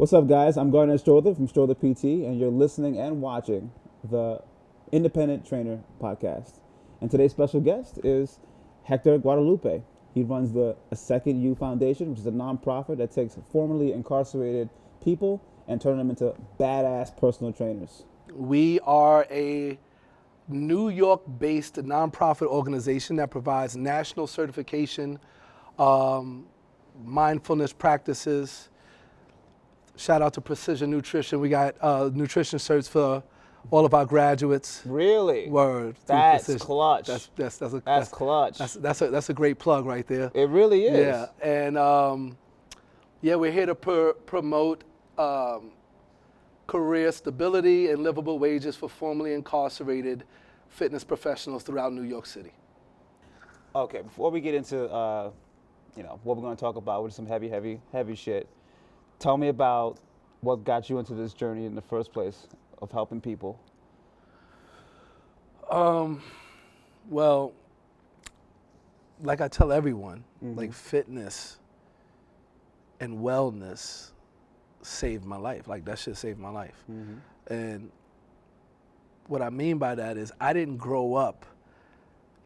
What's up, guys? I'm Garnett Strother from Strother PT, and you're listening and watching the Independent Trainer Podcast. And today's special guest is Hector Guadalupe. He runs the A Second You Foundation, which is a nonprofit that takes formerly incarcerated people and turns them into badass personal trainers. We are a New York-based nonprofit organization that provides national certification, mindfulness practices. Shout out to Precision Nutrition. We got nutrition certs for all of our graduates. Really? Word. That's Precision. clutch. That's clutch. That's a great plug right there. It really is. Yeah, and we're here to promote career stability and livable wages for formerly incarcerated fitness professionals throughout New York City. Okay, before we get into what we're going to talk about, with some heavy shit, tell me about what got you into this journey in the first place of helping people. Well, like I tell everyone, like fitness and wellness saved my life. Like that shit saved my life. And what I mean by that is I didn't grow up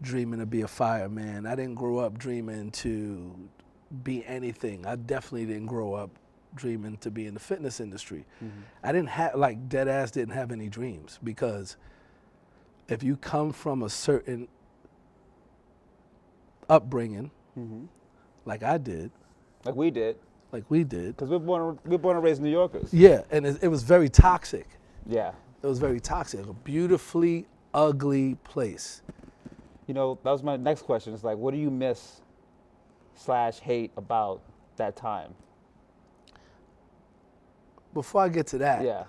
dreaming to be a fireman. I didn't grow up dreaming to be anything. I definitely didn't grow up dreaming to be in the fitness industry. I didn't have, like, dead ass didn't have any dreams, because if you come from a certain upbringing, like I did, Like we did. because Because we're born and raised New Yorkers. yeah, and it was very toxic. Yeah. It was very toxic, a beautifully ugly place. You know, that was my next question. It's like, what do you miss / hate about that time? Before I get to that, Yeah.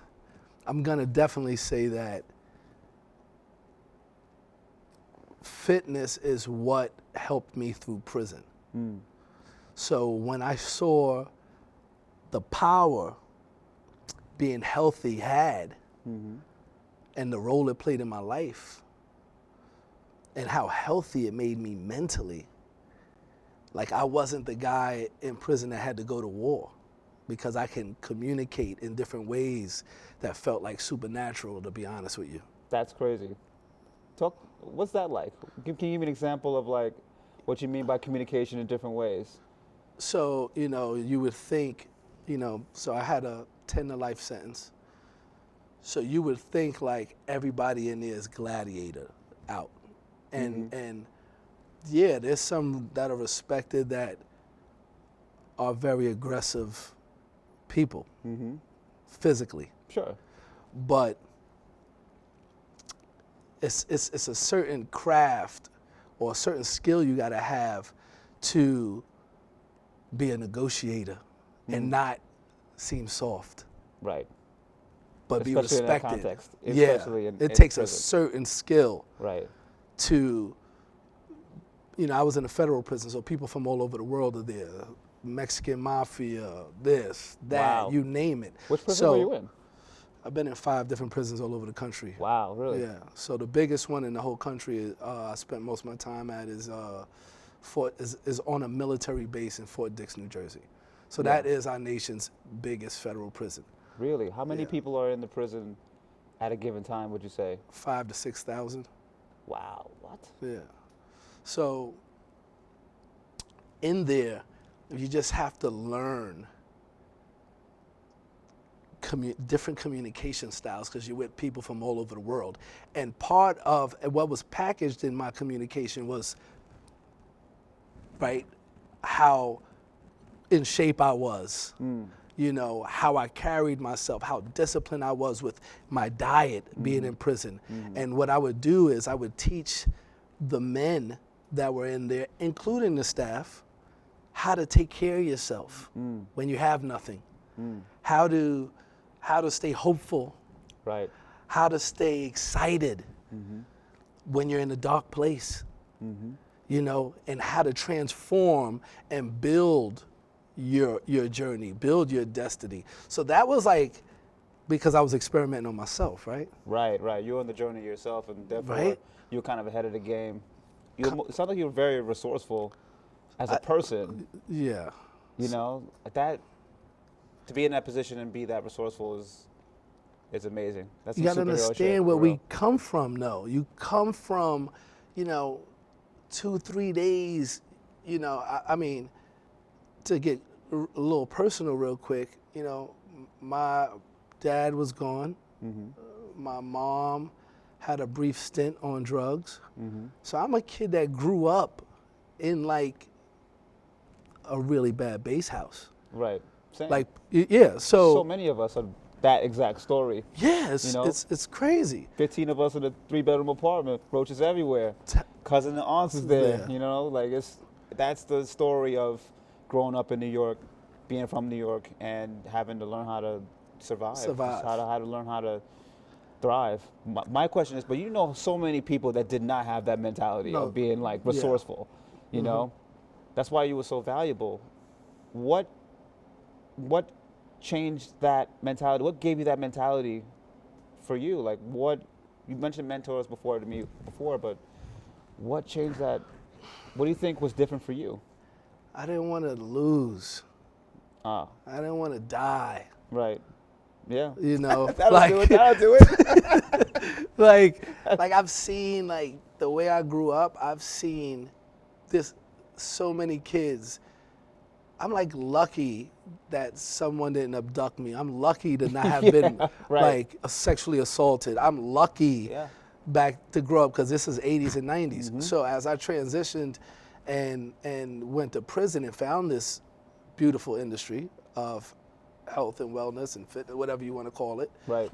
I'm gonna definitely say that fitness is what helped me through prison. So when I saw the power being healthy had, and the role it played in my life, and how healthy it made me mentally, like I wasn't the guy in prison that had to go to war, because I can communicate in different ways that felt like supernatural, to be honest with you. That's crazy. What's that like? Can you give me an example of like what you mean by communication in different ways? So, you would think, so I had a 10 to life sentence. So you would think like everybody in there is gladiator out. And yeah, there's some that are respected that are very aggressive people, physically. Sure. But it's a certain craft or a certain skill you gotta have to be a negotiator and not seem soft, Right. but be Especially in that respected. context, Yeah, especially in takes a prison. certain skill Right. to, I was in a federal prison, so people from all over the world are there. Mexican mafia, this, that, Wow. you name it. Which prison so, were you in? I've been in 5 different prisons all over the country. Wow, really? Yeah. So the biggest one in the whole country I spent most of my time at is on a military base in Fort Dix, New Jersey. So that is our nation's biggest federal prison. Really? How many Yeah. people are in the prison at a given time, would you say? 5,000 to 6,000. Wow, what? Yeah. So in there, you just have to learn different communication styles, because you're with people from all over the world. And part of what was packaged in my communication was, right, how in shape I was, how I carried myself, how disciplined I was with my diet being in prison. And what I would do is I would teach the men that were in there, including the staff, how to take care of yourself when you have nothing, how to stay hopeful, Right. how to stay excited when you're in a dark place, and how to transform and build your journey, build your destiny. So that was like, because I was experimenting on myself, right? Right. You're on the journey yourself, and therefore Right. you're kind of ahead of the game. It sounds like you're very resourceful as a person. Yeah. That to be in that position and be that resourceful is amazing. That's You some got to superhero shit, understand where for we real. come from, though. You come from, 2-3 days, I mean, to get a little personal real quick, my dad was gone. My mom had a brief stint on drugs. So I'm a kid that grew up in like a really bad base house. Right. Same. Like, yeah, so many of us are that exact story. Yeah, it's crazy. 15 of us in a 3-bedroom apartment, roaches everywhere. Cousin and aunts is there, like that's the story of growing up in New York, being from New York, and having to learn how to survive. Just how to learn how to thrive. My question is, but so many people that did not have that mentality of being like resourceful, you know? That's why you were so valuable. What changed that mentality? What gave you that mentality for you? Like you mentioned mentors before to me before, but what changed that? What do you think was different for you? I didn't want to lose. I didn't want to die. Right. Yeah. That'll do it. like I've seen the way I grew up, I've seen so many kids. I'm lucky that someone didn't abduct me. I'm lucky to not have been sexually assaulted. I'm lucky back to grow up because this is 80s and 90s. So as I transitioned and went to prison and found this beautiful industry of health and wellness and fitness, whatever you want to call it. Right.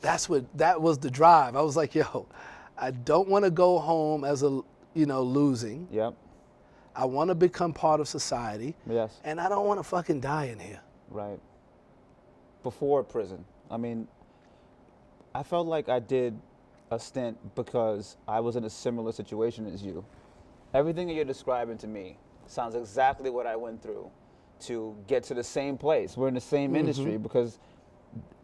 That was the drive. I was like, yo, I don't want to go home as losing. Yep. I want to become part of society. Yes. And I don't want to fucking die in here. Right. Before prison, I mean, I felt like I did a stint because I was in a similar situation as you. Everything that you're describing to me sounds exactly what I went through to get to the same place. We're in the same industry because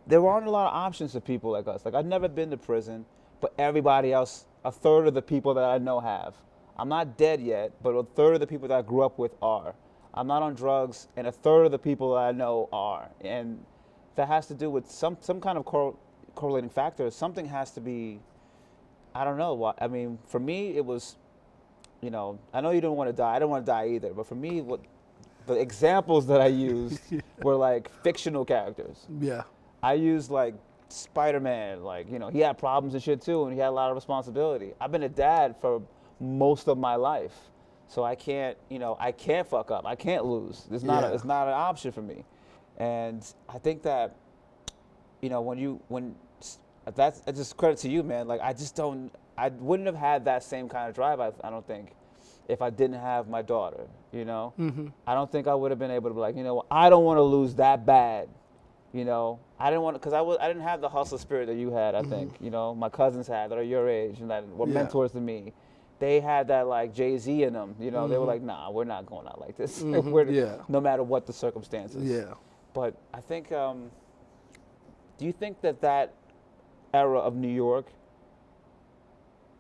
there aren't a lot of options for people like us. Like, I've never been to prison, but everybody else, a third of the people that I know have. I'm not dead yet, but a third of the people that I grew up with are. I'm not on drugs, and a third of the people that I know are. And that has to do with some kind of correlating factor. Something has to be, I don't know. I mean, for me, it was, I know you don't want to die. I don't want to die either. But for me, the examples that I used were like fictional characters. Yeah. I used like Spider-Man. He had problems and shit too, and he had a lot of responsibility. I've been a dad for most of my life, so I can't fuck up. I can't lose. It's not an option for me. And I think that, when that's just credit to you, man. I wouldn't have had that same kind of drive, I don't think, if I didn't have my daughter, I don't think I would have been able to be like, I don't want to lose that bad. I didn't want to, because I didn't have the hustle spirit that you had, I think. My cousins had that are your age and that were mentors to me. They had that like Jay-Z in them. They were like, nah, we're not going out like this. No matter what the circumstances. Yeah. But I think, do you think that era of New York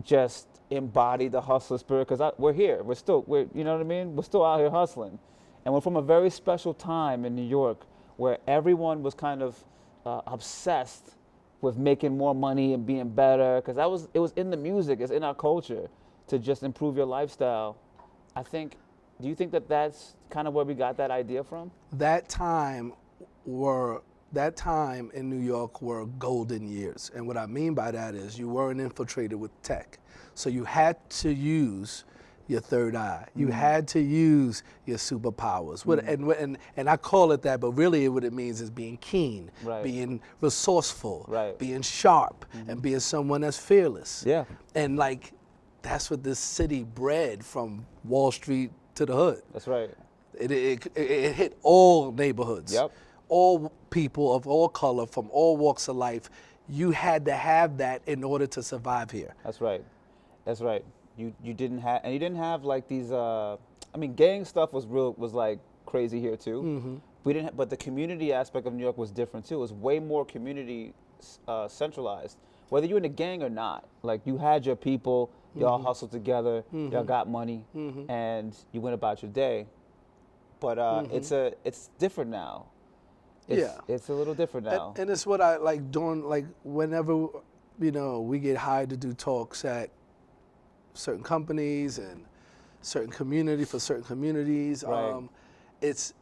just embodied the hustler spirit? Because we're here. We're you know what I mean? We're still out here hustling. And we're from a very special time in New York where everyone was kind of obsessed with making more money and being better. Because it was in the music. It's in our culture to just improve your lifestyle. Do you think that that's kind of where we got that idea from? That time in New York were golden years. And what I mean by that is you weren't infiltrated with tech. So you had to use your third eye. You had to use your superpowers. And I call it that, but really what it means is being keen, being resourceful, being sharp, and being someone that's fearless. Yeah. And that's what this city bred from Wall Street to the hood. That's right. It hit all neighborhoods. Yep. All people of all color from all walks of life. You had to have that in order to survive here. That's right. You didn't have like these. Gang stuff was like crazy here too. We didn't, but the community aspect of New York was different too. It was way more community centralized. Whether you're in a gang or not, like you had your people. Y'all hustled together, y'all got money, and you went about your day. but it's different now. It's a little different now. And it's what I like doing. Like whenever we get hired to do talks at certain companies and certain communities. Right. It's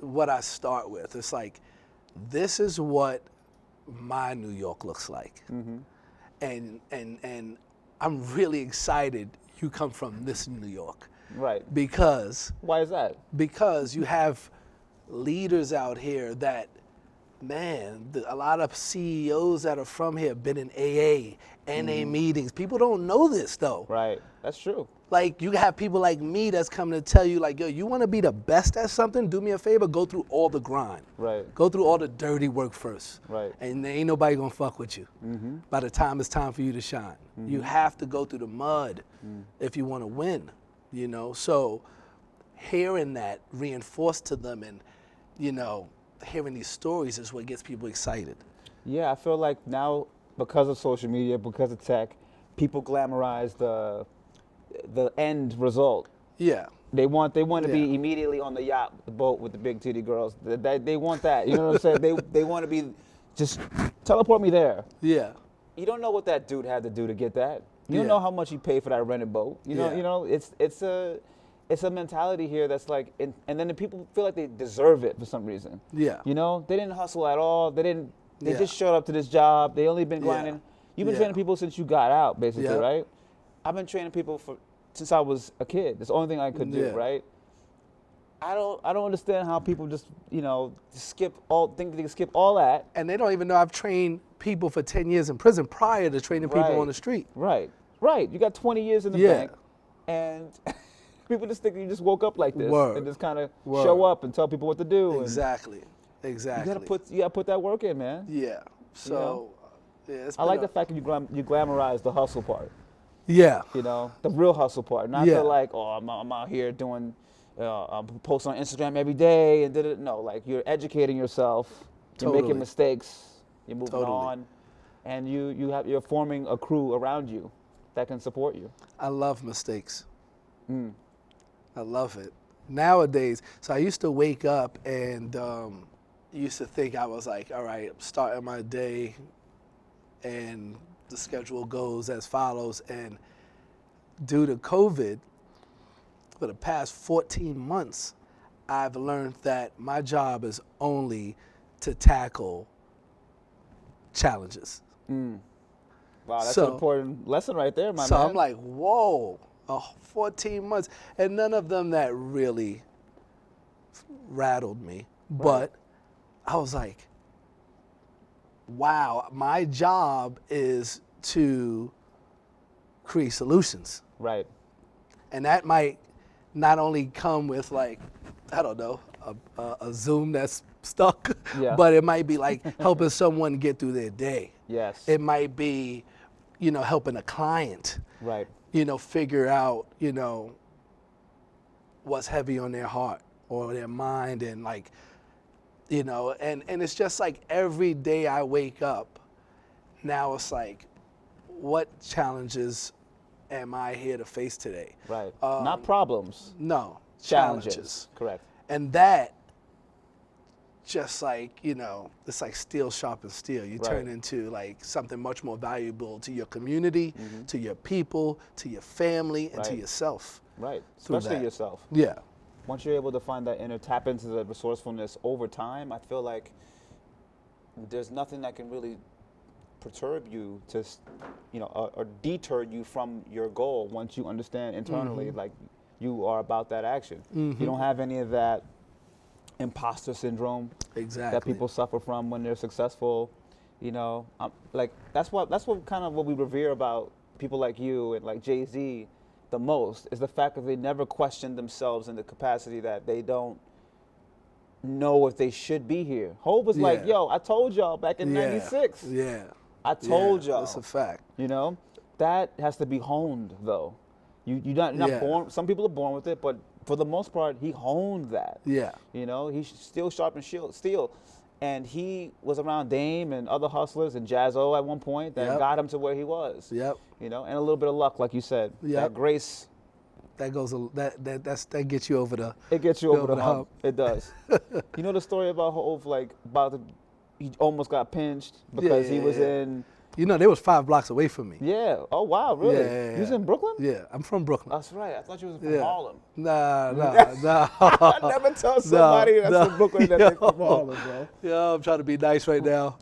what I start with. It's like, this is what my New York looks like, and I'm really excited you come from this New York. Right. Because why is that? Because you have leaders out here that, man, a lot of CEOs that are from here have been in AA, NA meetings. People don't know this though. Right. That's true. Like, you have people like me that's coming to tell you, like, yo, you want to be the best at something? Do me a favor, go through all the grind. Right. Go through all the dirty work first. Right. And there ain't nobody going to fuck with you by the time it's time for you to shine. You have to go through the mud if you want to win, So hearing that reinforced to them and, hearing these stories is what gets people excited. Yeah, I feel like now, because of social media, because of tech, people glamorize the end result. Yeah. They want to be immediately on the yacht, the boat with the big titty girls. They want that. You know what I'm saying? They want to be, just teleport me there. Yeah. You don't know what that dude had to do to get that. You don't know how much he paid for that rented boat. You know, it's a mentality here that's like, and then the people feel like they deserve it for some reason. Yeah. They didn't hustle at all. They just showed up to this job. They only been grinding. You've been training people since you got out, basically, right? I've been training people since I was a kid. That's the only thing I could do, right? I don't understand how people just, think they can skip all that. And they don't even know I've trained people for 10 years in prison prior to training people on the street. Right. You got 20 years in the bank, and people just think you just woke up like this and just kind of show up and tell people what to do. Exactly. You gotta put that work in, man. Yeah. So, I like the fact that you glamorize the hustle part. Yeah. The real hustle part, not the like, oh, I'm out here doing, I'm posting on Instagram every day and no, like you're educating yourself, you're making mistakes, you're moving on, and you're forming a crew around you that can support you. I love mistakes. I love it. Nowadays, so I used to wake up and used to think I was like, all right, I'm starting my day and the schedule goes as follows. And due to COVID, for the past 14 months, I've learned that my job is only to tackle challenges. Wow, that's an important lesson right there, my man. So I'm like, whoa, 14 months. And none of them that really rattled me. Right. But I was like, wow, my job is to create solutions. Right. And that might not only come with, like, I don't know, a Zoom that's stuck, but it might be like helping someone get through their day. Yes. It might be, helping a client. Right. Figure out, what's heavy on their heart or their mind, and like, and it's just like every day I wake up, now it's like, what challenges am I here to face today? Right. Not problems. No. Challenges. Correct. And that, just like, it's like steel sharpens steel. You turn into like something much more valuable to your community, to your people, to your family, and to yourself. Right. Especially yourself. Yeah. Once you're able to find that inner, tap into the resourcefulness over time, I feel like there's nothing that can really perturb you to, or deter you from your goal once you understand internally, like you are about that action. You don't have any of that imposter syndrome that people suffer from when they're successful. Like that's what kind of what we revere about people like you and like Jay-Z the most, is the fact that they never question themselves in the capacity that they don't know if they should be here. Hope was like, yo, I told y'all back in '96. Yeah. I told y'all. That's a fact. That has to be honed though. You're not born. Some people are born with it, but for the most part, he honed that. Yeah. He's still sharp and steel. And he was around Dame and other hustlers and Jazzo at one point that got him to where he was. Yep. And a little bit of luck, like you said. That grace that goes that gets you over the. It gets you over the hump. It does. You know the story about Hov, like he almost got pinched because he was in. You know, they was 5 blocks away from me. Yeah. Oh wow, really? Yeah. You was in Brooklyn? Yeah, I'm from Brooklyn. That's right. I thought you was from Harlem. Nah. Never tell somebody that's from Brooklyn that they're from Harlem, bro. Yeah, I'm trying to be nice right now.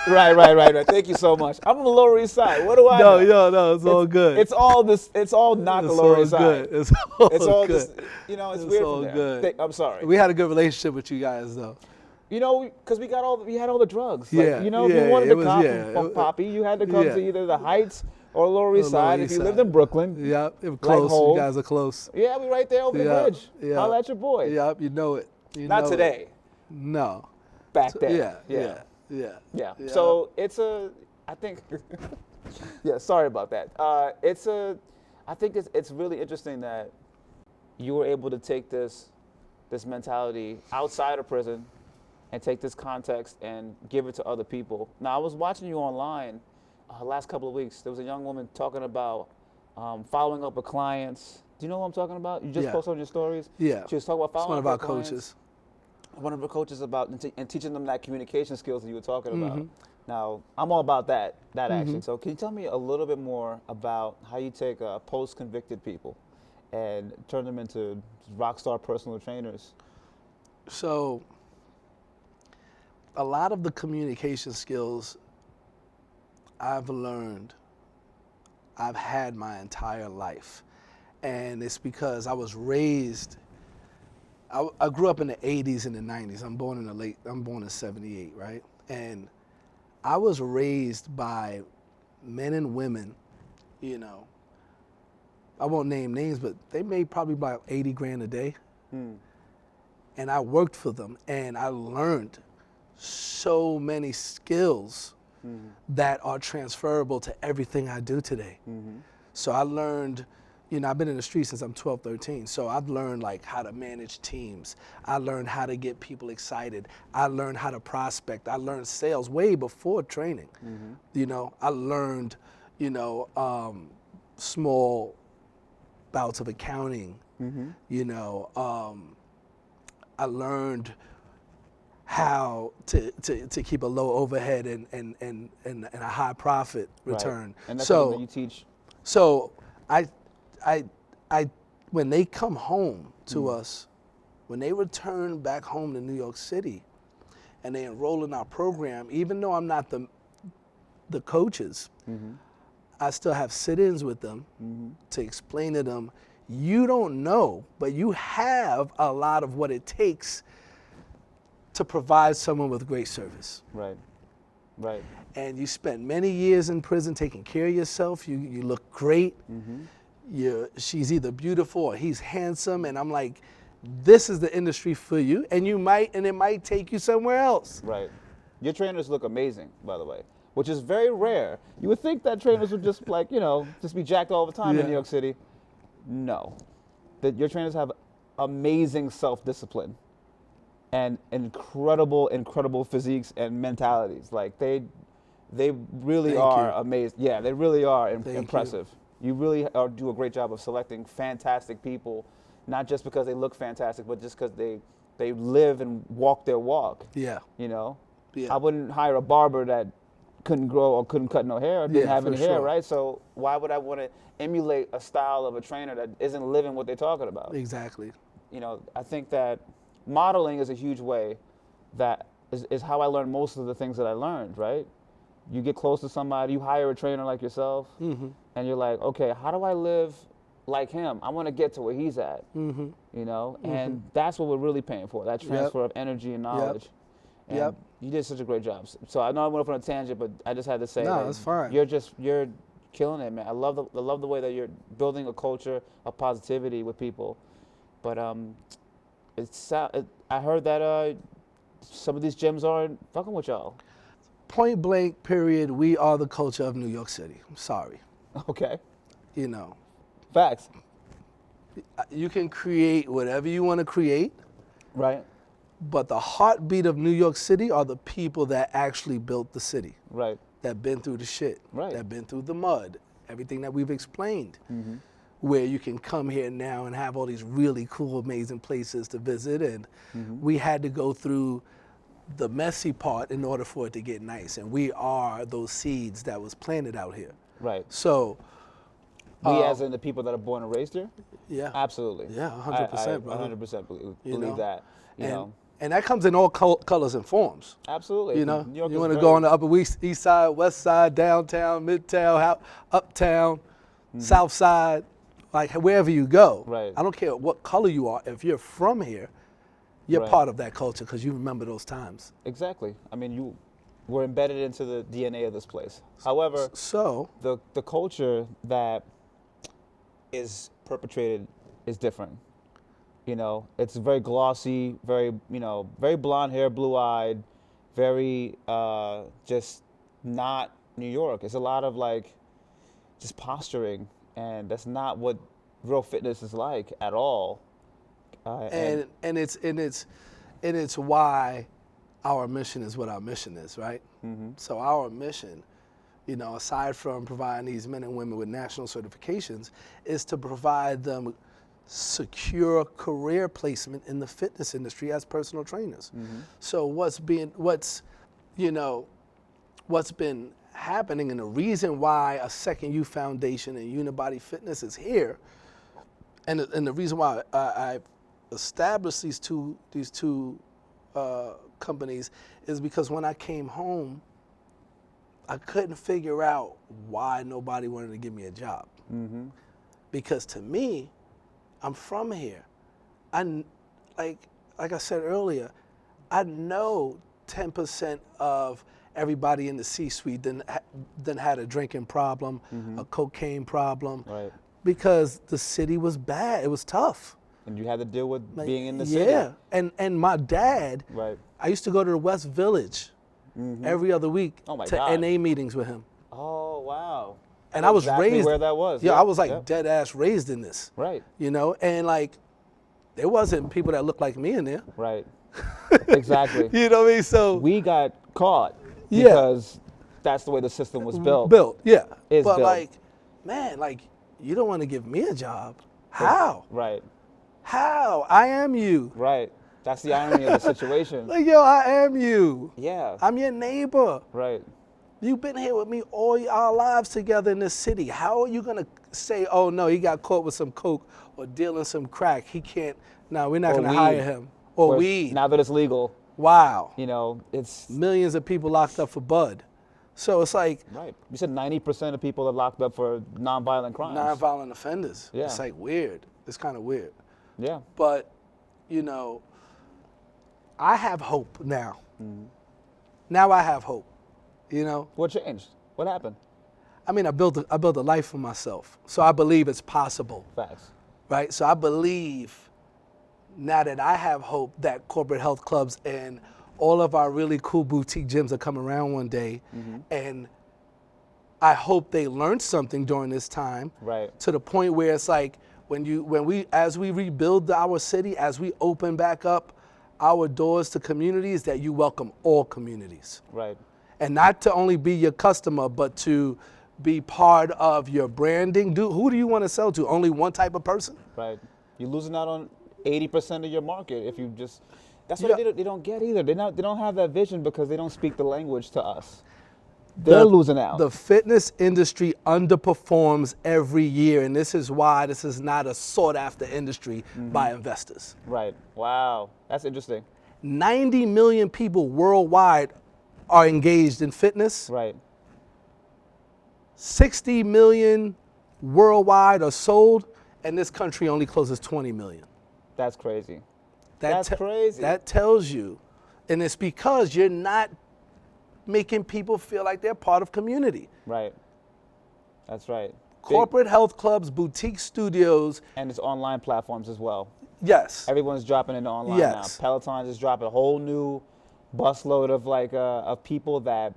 Right. Thank you so much. I'm on the Lower East Side. What do I know? No, it's all good. It's all this. It's all not the Lower East Side. It's all good. Just, it's weird all from there. good. I'm sorry. We had a good relationship with you guys, though. Because we had all the drugs. Yeah, if you wanted to come from Poppy, you had to come yeah. to either the Heights or Lower East Side. If you lived in Brooklyn, yeah, it was close. Hov, you guys are close. Yeah, we right there over the bridge. Yeah. Holla at your boy. Yep, you know it. Not today. No. Back then. Yeah. So I think, yeah. Sorry about that. I think it's really interesting that you were able to take this mentality outside of prison and take this context and give it to other people. Now, I was watching you online last couple of weeks. There was a young woman talking about following up with clients. Do you know what I'm talking about? You just posted on your stories? Yeah. She was talking about following up up with clients. coaches. One of her coaches about and teaching them that communication skills that you were talking about. Now, I'm all about that action. So can you tell me a little bit more about how you take post-convicted people and turn them into rock star personal trainers? So a lot of the communication skills I've learned, I've had my entire life. And it's because I was raised, I grew up in the 80s and the 90s. I'm born in 78, right? And I was raised by men and women, I won't name names, but they made probably about 80 grand a day. And I worked for them, and I learned so many skills that are transferable to everything I do today. So I learned, I've been in the streets since I'm 12, 13. So I've learned like how to manage teams. I learned how to get people excited. I learned how to prospect. I learned sales way before training. I learned, small bouts of accounting. I learned how to keep a low overhead and a high profit return. Right. And that's something that you teach. So I when they come home to us, when they return back home to New York City and they enroll in our program, even though I'm not the coaches, I still have sit-ins with them to explain to them, you don't know, but you have a lot of what it takes to provide someone with great service. Right. And you spent many years in prison taking care of yourself. You look great. She's either beautiful or he's handsome. And I'm like, this is the industry for you. And it might take you somewhere else. Right. Your trainers look amazing, by the way, which is very rare. You would think that trainers would just just be jacked all the time in New York City. No. That your trainers have amazing self-discipline and incredible physiques and mentalities. Like they really are amazing. Yeah, they really are impressive. You really do a great job of selecting fantastic people, not just because they look fantastic, but just because they live and walk their walk. Yeah. I wouldn't hire a barber that couldn't grow or couldn't cut no hair or didn't have any hair, right? So why would I want to emulate a style of a trainer that isn't living what they're talking about? Exactly. I think that modeling is a huge way that is how I learned most of the things that I learned, right? You get close to somebody, you hire a trainer like yourself, and you're like, okay, how do I live like him? I want to get to where he's at, and that's what we're really paying for, that transfer of energy and knowledge. And you did such a great job. So I know I went off on a tangent, but I just had to say no, that's fine. You're killing it, man. I love the way that you're building a culture of positivity with people. But I heard that some of these gyms aren't fucking with y'all. Point blank, period. We are the culture of New York City. I'm sorry. Okay. Facts. You can create whatever you want to create. Right. But the heartbeat of New York City are the people that actually built the city. Right. That been through the shit. Right. That been through the mud. Everything that we've explained. where you can come here now and have all these really cool, amazing places to visit. And we had to go through the messy part in order for it to get nice. And we are those seeds that was planted out here. Right. So We as in the people that are born and raised here? yeah, Absolutely. yeah, 100%, brother. 100% believe You know? that. You know. And that comes in all colors and forms. Absolutely. You know, New York you is want to very- go on the Upper East Side, West Side, downtown, midtown, uptown, South Side, like wherever you go. Right. I don't care what color you are. If you're from here, you're Right. part of that culture because you remember those times. Exactly. I mean, you were embedded into the DNA of this place. However, So the culture that is perpetrated is different. You know, it's very glossy, very, very blonde hair, blue-eyed, very just not New York. It's a lot of like just posturing, and that's not what real fitness is like at all. and it's why our mission is what our mission is, right? So our mission, aside from providing these men and women with national certifications, is to provide them secure career placement in the fitness industry as personal trainers. So what's been happening, and the reason why a Second You Foundation and Unibody Fitness is here, and the reason why I established these two companies is because when I came home, I couldn't figure out why nobody wanted to give me a job. Because to me, I'm from here. Like I said earlier, I know 10% of everybody in the C-suite then had a drinking problem, a cocaine problem, Right. because the city was bad. It was tough. And you had to deal with Like, being in the city. Yeah, and my dad, Right. I used to go to the West Village every other week Oh my to God. NA meetings with him. Oh, wow. And I was exactly raised where that was. Yeah, Yep, I was like yep. dead ass raised in this. Right. And like there wasn't people that looked like me in there. Right. Exactly. You know what I mean? So We got caught Yeah. because that's the way the system was built. yeah. Is but built. like, man, like you don't want to give me a job. How? Right. How? I am you. Right. That's the irony of the situation. Like, yo, I am you. Yeah. I'm your neighbor. Right. You've been here with me all our lives together in this city. How are you going to say, oh, no, he got caught with some coke or dealing some crack? He can't. No, we're not Or going to weed. hire him. Or Whereas weed. Now that it's legal, Wow. it's Millions of people locked up for bud. So it's like right. You said 90% of people are locked up for nonviolent crimes. nonviolent offenders. Yeah. It's like weird. It's kind of weird. Yeah. But, I have hope now. Now I have hope. What changed? What happened? I mean, I built a life for myself. So I believe it's possible. Facts. Right? So I believe now that I have hope that corporate health clubs and all of our really cool boutique gyms will come around one day. And I hope they learned something during this time. Right. To the point where it's like as we rebuild our city, as we open back up our doors to communities, that you welcome all communities. Right. And not to only be your customer, but to be part of your branding. Who do you want to sell to? Only one type of person? Right. You're losing out on 80% of your market if you just. That's Yeah. what they don't get either. They don't have that vision because they don't speak the language to us. They're losing out. The fitness industry underperforms every year, and this is why this is not a sought-after industry by investors. Right. Wow. That's interesting. 90 million people worldwide are engaged in fitness. Right. 60 million worldwide are sold, and this country only closes 20 million. That's crazy. That That's crazy. That tells you, and it's because you're not making people feel like they're part of community. Right. That's right. Corporate health clubs, boutique studios, And it's online platforms as well. yes. Everyone's dropping into online Yes. now. Peloton is dropping a whole new busload of of people that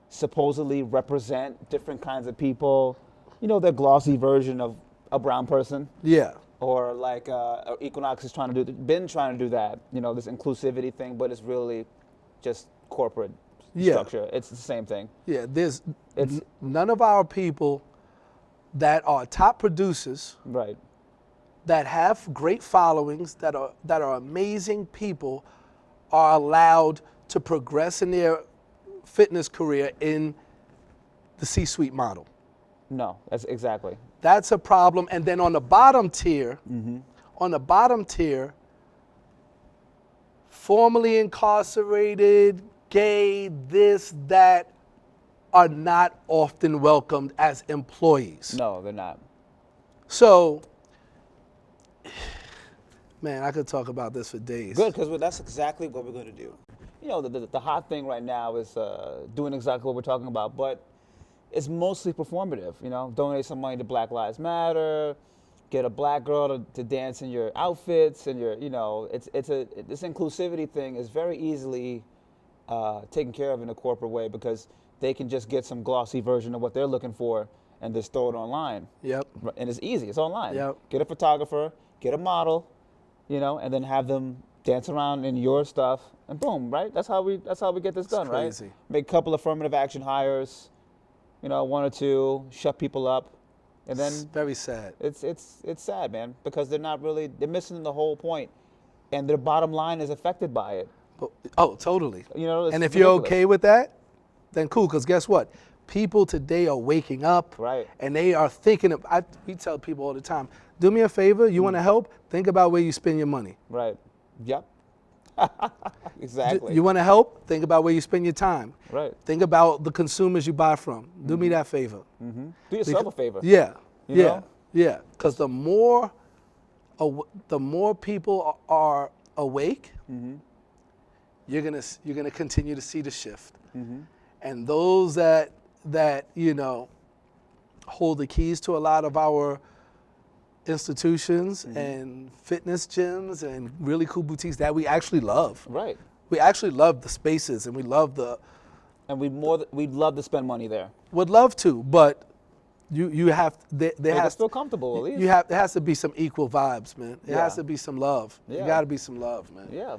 supposedly represent different kinds of people. The glossy version of a brown person. Yeah. Or like Equinox is been trying to do that. This inclusivity thing, but it's really just corporate Yeah. structure. It's the same thing. Yeah, It's- none of our people that are top producers, Right. that have great followings, that are amazing people, are allowed to progress in their fitness career in the C-suite model. No, that's exactly. That's a problem. And then on the bottom tier, formerly incarcerated, gay, this, that, are not often welcomed as employees. No, they're not. So, man, I could talk about this for days. Good, because that's exactly what we're going to do. You know, the hot thing right now is doing exactly what we're talking about, but it's mostly performative. You know, donate some money to Black Lives Matter, get a black girl to dance in your outfits, and your, you know, this inclusivity thing is very easily taken care of in a corporate way because they can just get some glossy version of what they're looking for and just throw it online. Yep. And it's easy. It's online. Yep. Get a photographer, get a model, you know, and then have them dance around in your stuff, and boom, right? That's how we get this done, crazy. right? Make a couple affirmative action hires, you know, 1 or 2, shut people up, and then It's very sad. it's sad, man, because they're missing the whole point, and their bottom line is affected by it. But, oh, totally. You know, it's And if you're ridiculous. okay with that, then cool. Because guess what? People today are waking up, Right. and they are thinking of. We tell people all the time, do me a favor. You want to help? Think about where you spend your money. Right. Yep. Exactly. You want to help? Think about where you spend your time. Right. Think about the consumers you buy from. Do me that favor. Do yourself a favor. Yeah, You yeah, know? yeah. Because the more people are awake, you're gonna continue to see the shift. And those that you know hold the keys to a lot of our institutions and fitness gyms and really cool boutiques that we actually love. Right. We actually love the spaces, and we love the. And we'd love to spend money there. Would love to, but you have there Make has us feel comfortable at least. there has to be some equal vibes, man. It has to be some love. Yeah. You got to be some love, man. Yeah.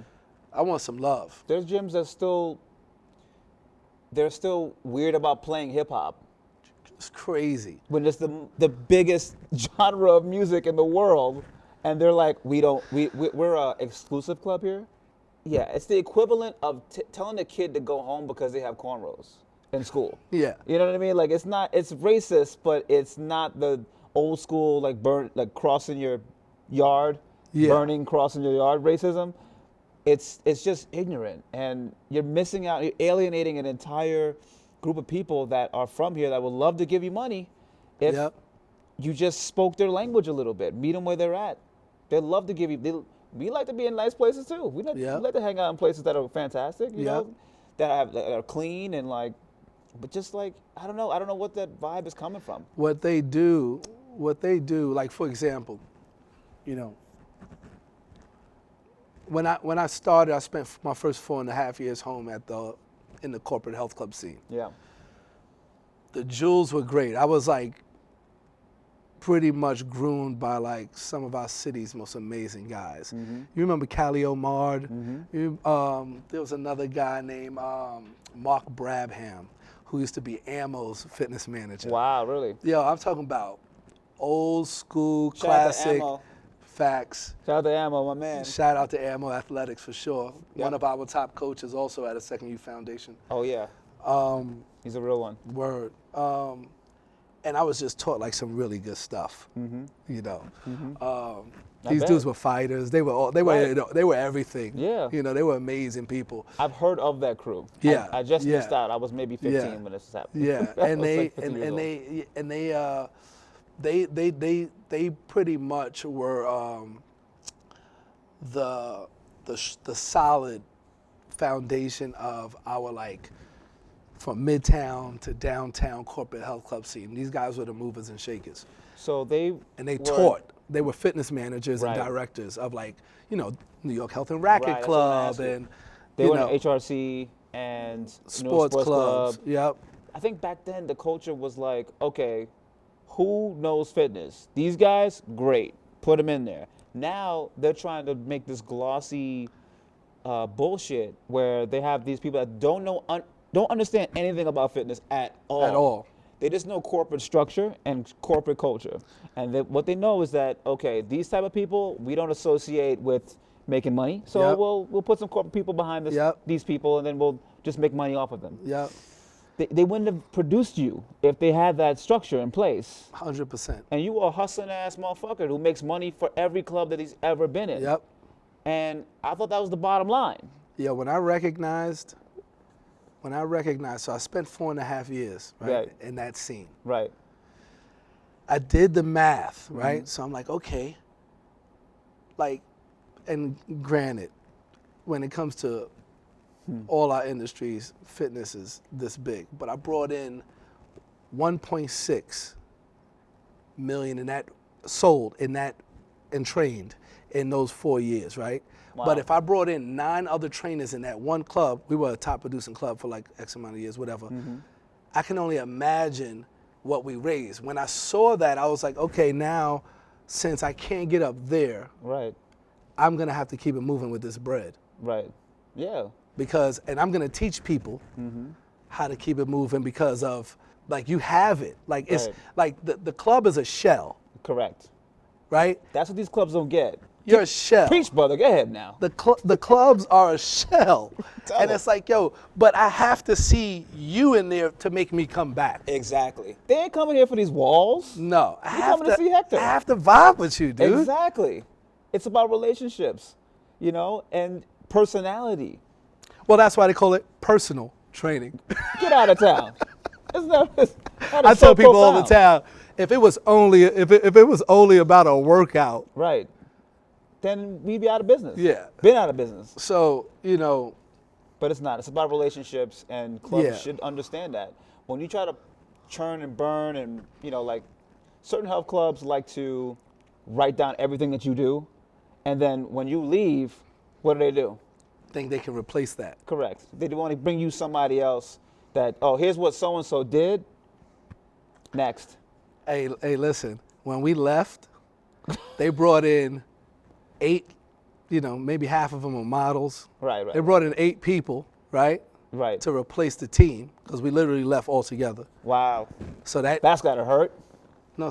I want some love. There's gyms that they're still weird about playing hip hop It's crazy. when it's the biggest genre of music in the world, and they're like, we're a exclusive club here. Yeah, it's the equivalent of telling a kid to go home because they have cornrows in school. Yeah. You know what I mean? Like it's racist, but it's not the old school like crossing your yard, crossing your yard racism. It's just ignorant, and you're missing out. You're alienating an entire group of people that are from here that would love to give you money if you just spoke their language a little bit. Meet them where they're at. They'd love to give you. We like to be in nice places too. We like to hang out in places that are fantastic, you know, that are clean and like, but just like I don't know what that vibe is coming from. What they do, like for example, you know, when I started, I spent my first 4.5 years home in the corporate health club scene. Yeah. The jewels were great. I was like pretty much groomed by like some of our city's most amazing guys. You remember Callie Omard? There was another guy named Mark Brabham who used to be Ammo's fitness manager. Wow, really? Yo, I'm talking about old school, Shout out to classic Ammo. facts. Shout out to Ammo, my man. Shout out to Ammo Athletics for sure. One of our top coaches also at a Second Youth Foundation. Oh yeah. He's a real one. Word. And I was just taught like some really good stuff. You know. These dudes were fighters. They were everything. Yeah. You know, they were amazing people. I've heard of that crew. Yeah. I just missed out. I was maybe 15 when this happened. Yeah. They pretty much were the solid foundation of our like from midtown to downtown corporate health club scene. These guys were the movers and shakers. So they taught. They were fitness managers and directors of like, you know, New York Health and Racket Club and they were in HRC and sports clubs. Yep. I think back then the culture was like, okay, who knows fitness? These guys, great, put them in there. Now they're trying to make this glossy bullshit where they have these people that don't understand anything about fitness at all. They just know corporate structure and corporate culture. And what they know is that, okay, these type of people, we don't associate with making money. So Yep. we'll put some corporate people behind this, Yep. these people, and then we'll just make money off of them. Yep. They wouldn't have produced you if they had that structure in place. 100%. And you are a hustling ass motherfucker who makes money for every club that he's ever been in. Yep. And I thought that was the bottom line. Yeah, when I recognized, so I spent 4.5 years, right, in that scene. Right. I did the math, right? So I'm like, okay, like, and granted, when it comes to all our industries, fitness is this big, but I brought in 1.6 million in that, sold in that, and trained in those 4 years, right? Wow. But if I brought in 9 other trainers in that one club, we were a top producing club for like X amount of years, whatever. I can only imagine what we raised. When I saw that, I was like, okay, now since I can't get up there, Right. I'm gonna have to keep it moving with this bread. Right. Yeah. Because, and I'm gonna teach people how to keep it moving because of, like, you have it. Like, it's like the club is a shell, Correct. right? That's what these clubs don't get. You're a shell. Preach, brother. Go ahead now. The clubs are a shell. Tell And them. it's like, yo, but I have to see you in there to make me come back. Exactly. They ain't coming here for these walls. No, I have coming to see Hector. I have to vibe with you, dude. Exactly. It's about relationships, you know, and personality. Well, that's why they call it personal training. Get out of town. That is I so tell people all the profound. time, if it was only about a workout, Right. Then we'd be out of business. Yeah. Been out of business. so, you know, But it's not. It's about relationships, and clubs Yeah. should understand that. When you try to churn and burn, and, you know, like, certain health clubs like to write down everything that you do, and then when you leave, what do? think they can replace that. Correct. They want to bring you somebody else that, oh, here's what so-and-so did. Next. Hey, listen, when we left, they brought in 8, you know, maybe half of them are models. Right. They brought in 8 people, right, Right. to replace the team because we literally left altogether. Wow. So That's got to hurt.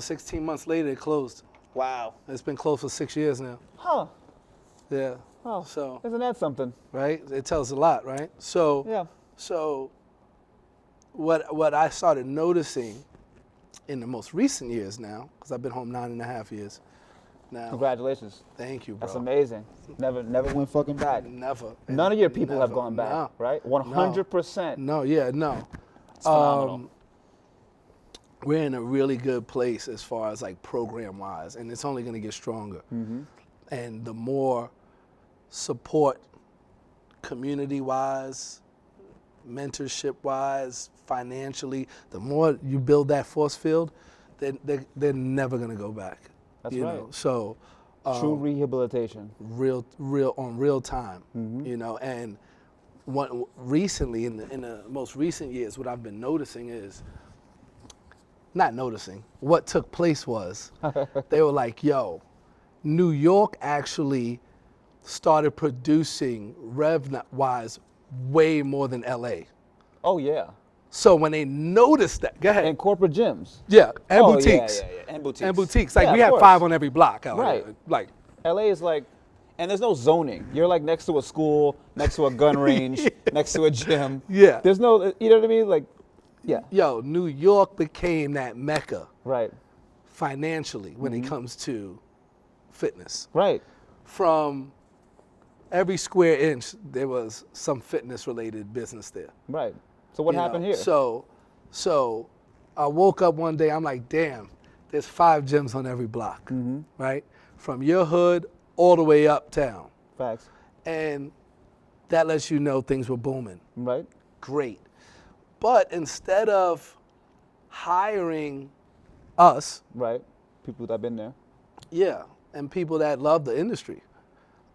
16 months later, it closed. Wow. It's been closed for 6 years now. Huh. Yeah. Oh, So, isn't that something? right, it tells a lot, right? So, Yeah. So what I started noticing in the most recent years now, because I've been home 9.5 years now. Congratulations. Thank you, bro. That's amazing. Never went fucking back. Never. None of your people have Never. gone back, No. right? 100%. No, yeah, no. It's phenomenal. We're in a really good place as far as like program wise, and it's only going to get stronger. And the more support, community wise, mentorship wise, financially, the more you build that force field, they're never going to go back. That's you right. know? So True rehabilitation. real time, you know. And what recently in the most recent years, what I've been noticing is, not noticing, what took place was they were like, yo, New York actually started producing rev-wise way more than LA. Oh, yeah. So when they noticed that, go ahead. And corporate gyms. Yeah, and Oh, boutiques. Yeah. And boutiques. And boutiques. Like Yeah, we of have course. 5 on every block out Right. here. Like, LA is like, and there's no zoning. You're like next to a school, next to a gun range, next to a gym. Yeah. There's no, you know what I mean? Like, yeah. yo, New York became that mecca Right. financially when it comes to fitness. Right. From every square inch, there was some fitness-related business there. Right. So what You happened know? here? So I woke up one day, I'm like, damn, there's 5 gyms on every block, right? From your hood all the way uptown. Facts. And that lets you know things were booming. Right. Great. But instead of hiring us, Right. People that have been there. yeah, and people that love the industry,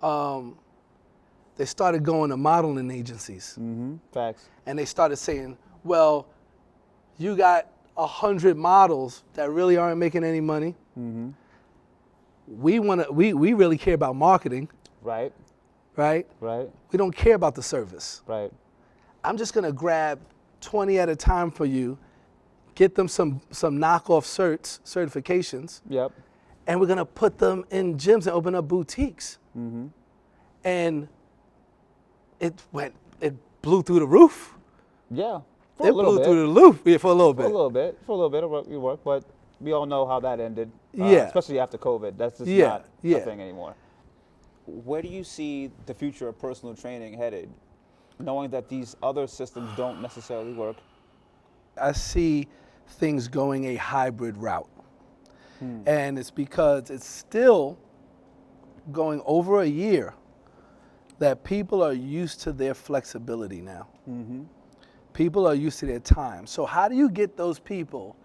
they started going to modeling agencies. Facts. And they started saying, well, you got 100 models that really aren't making any money. We really care about marketing, Right. right? Right. We don't care about the service. Right. I'm just gonna grab 20 at a time for you, get them some knockoff certifications. Yep. And we're going to put them in gyms and open up boutiques. Mm-hmm. And it blew through the roof. Yeah. It blew through the roof. Yeah, for a little bit. For a little bit of work, but we all know how that ended. Yeah. Especially after COVID. That's just not Yeah. a thing anymore. Where do you see the future of personal training headed, knowing that these other systems don't necessarily work? I see things going a hybrid route. And it's because it's still going over a year that people are used to their flexibility now. Mm-hmm. People are used to their time. So how do you get those people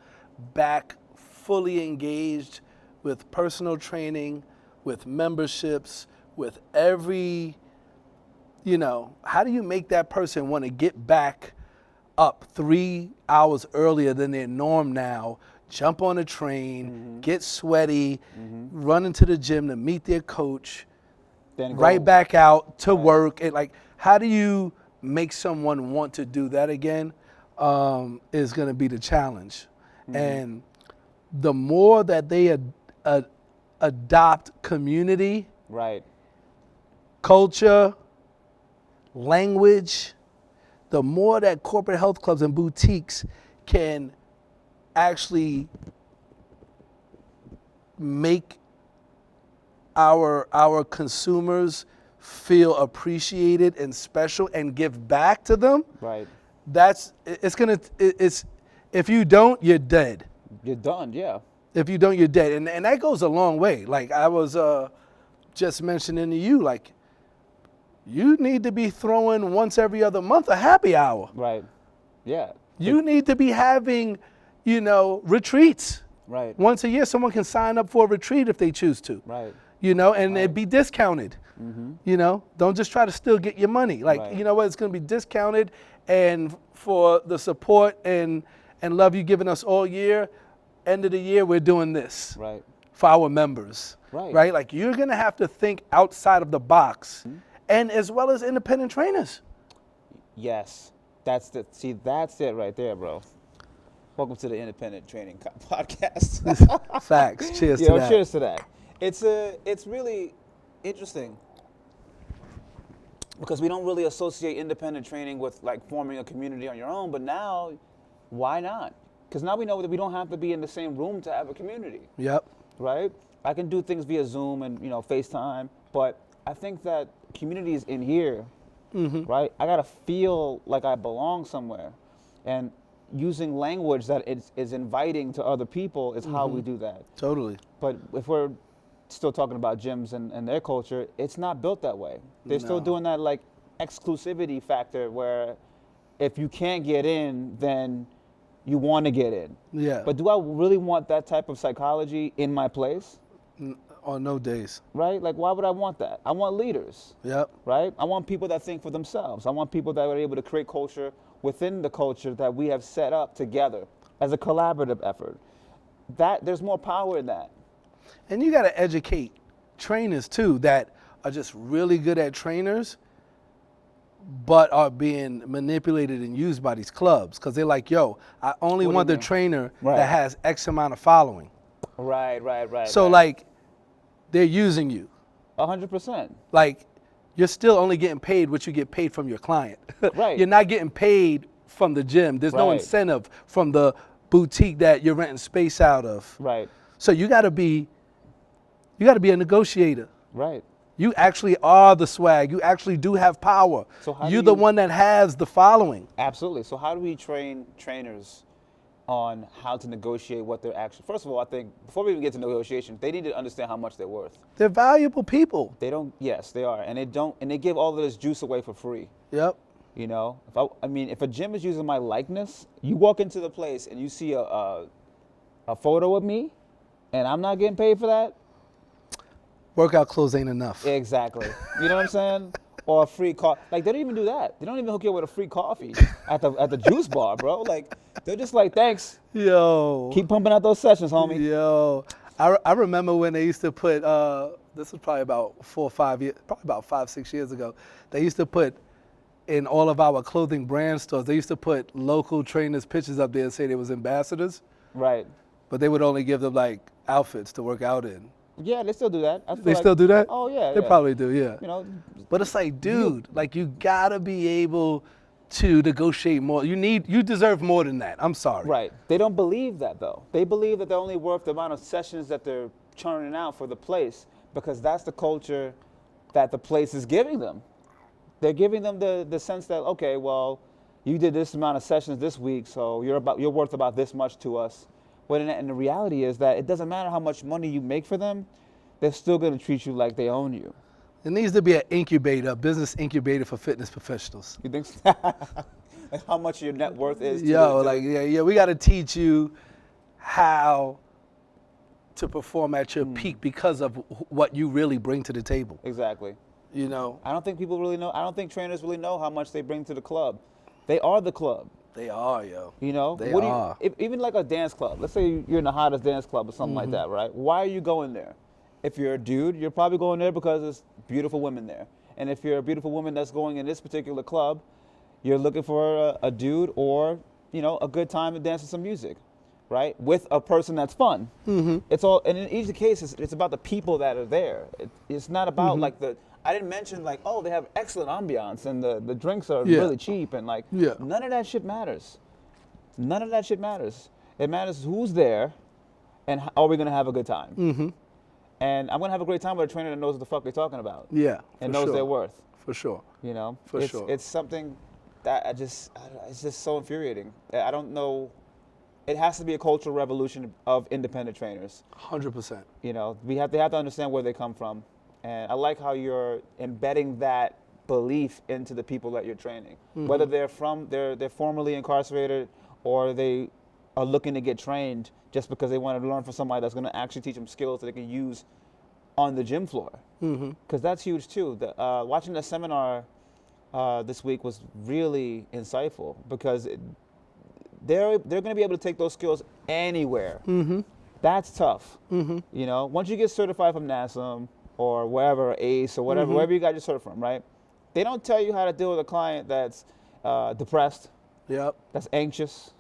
back fully engaged with personal training, with memberships, with every, how do you make that person want to get back up 3 hours earlier than their norm now, jump on a train, get sweaty, run into the gym to meet their coach, Then right back out to work? And like, how do you make someone want to do that again is going to be the challenge. And the more that they adopt community, right, culture, language, the more that corporate health clubs and boutiques can actually make our consumers feel appreciated and special and give back to them. right. It's if you don't, you're dead. You're done, yeah. If you don't, you're dead. And that goes a long way. Like I was just mentioning to you, like you need to be throwing once every other month a happy hour. Right, yeah. You need to be having, retreats. Right, Once a year, someone can sign up for a retreat if they choose to. right. And it'd be discounted. Don't just try to still get your money. Like, Right. you know what, it's going to be discounted, and for the support and love you giving us all year, end of the year, we're doing this Right. for our members. Right. Like, you're going to have to think outside of the box, and as well as independent trainers. Yes. That's it right there, bro. Welcome to the Independent Training Podcast. Facts. Cheers to that. Cheers to that. It's really interesting because we don't really associate independent training with like forming a community on your own, but now, why not? Because now we know that we don't have to be in the same room to have a community. Yep. Right? I can do things via Zoom and FaceTime, but I think that community is in here, right? I gotta feel like I belong somewhere, and using language that is inviting to other people is how we do that. Totally. But if we're still talking about gyms and their culture, it's not built that way. They're still doing that like exclusivity factor where if you can't get in, then you want to get in. Yeah. But do I really want that type of psychology in my place? On no days. Right? Like, why would I want that? I want leaders. Yep. Right? I want people that think for themselves. I want people that are able to create culture within the culture that we have set up together as a collaborative effort. There's more power in that. And you got to educate trainers too that are just really good at trainers, but are being manipulated and used by these clubs because they're like, yo, I only want the trainer that has X amount of following. Right. So like, they're using you. 100%. Like, you're still only getting paid what you get paid from your client. Right. You're not getting paid from the gym. There's no incentive from the boutique that you're renting space out of. Right. So you got to be a negotiator. Right. You actually are the swag. You actually do have power. So You're the one that has the following. Absolutely. So how do we train trainers on how to negotiate what they're actually? First of all, I think before we even get to negotiation, they need to understand how much they're worth. They're valuable people. They don't. Yes, they are, and they give all of this juice away for free. Yep. If a gym is using my likeness, you walk into the place and you see a photo of me, and I'm not getting paid for that. Workout clothes ain't enough. Exactly. You know what I'm saying? Or a free coffee. Like, they don't even do that. They don't even hook you up with a free coffee at the juice bar, bro. Like, they're just like, thanks. Yo. Keep pumping out those sessions, homie. Yo. I remember when they used to put, this was probably about 4 or 5 years, probably about 5, 6 years ago, they used to put in all of our clothing brand stores, they used to put local trainers' pictures up there and say they was ambassadors, Right. but they would only give them like outfits to work out in. Yeah, they still do that. I feel They like, still do that? Oh yeah, They yeah. probably do, yeah. You know, But it's like, dude, like you gotta be able to negotiate more. You deserve more than that. I'm sorry. right. They don't believe that though. They believe that they're only worth the amount of sessions that they're churning out for the place because that's the culture that the place is giving them. They're giving them the sense that, okay, well, you did this amount of sessions this week, so you're worth about this much to us. And the reality is that it doesn't matter how much money you make for them, they're still going to treat you like they own you. It needs to be an incubator, a business incubator for fitness professionals. You think like how much your net worth is? We got to teach you how to perform at your peak because of what you really bring to the table. Exactly. You know, I don't think people really know. I don't think trainers really know how much they bring to the club. They are the club. they are, yo. You know, They are. Even like a dance club. Let's say you're in the hottest dance club or something like that, right? Why are you going there? If you're a dude, you're probably going there because there's beautiful women there. And if you're a beautiful woman that's going in this particular club, you're looking for a dude or a good time to dance to some music, right? With a person that's fun. It's all, and in each case, it's about the people that are there. It's not about like I didn't mention like, oh, they have excellent ambiance and the drinks are really cheap and like, none of that shit matters. None of that shit matters. It matters who's there and are we going to have a good time. And I'm going to have a great time with a trainer that knows what the fuck they're talking about. Yeah. And knows their worth. For sure. For sure. It's something that it's just so infuriating. I don't know. It has to be a cultural revolution of independent trainers. 100%. They have to understand where they come from. And I like how you're embedding that belief into the people that you're training. Whether they're formerly incarcerated or they are looking to get trained just because they want to learn from somebody that's going to actually teach them skills that they can use on the gym floor. Because that's huge too. Watching the seminar this week was really insightful because they're going to be able to take those skills anywhere. That's tough. Once you get certified from NASM or wherever, ACE or whatever, wherever you got your cert from, right? They don't tell you how to deal with a client that's depressed, that's anxious,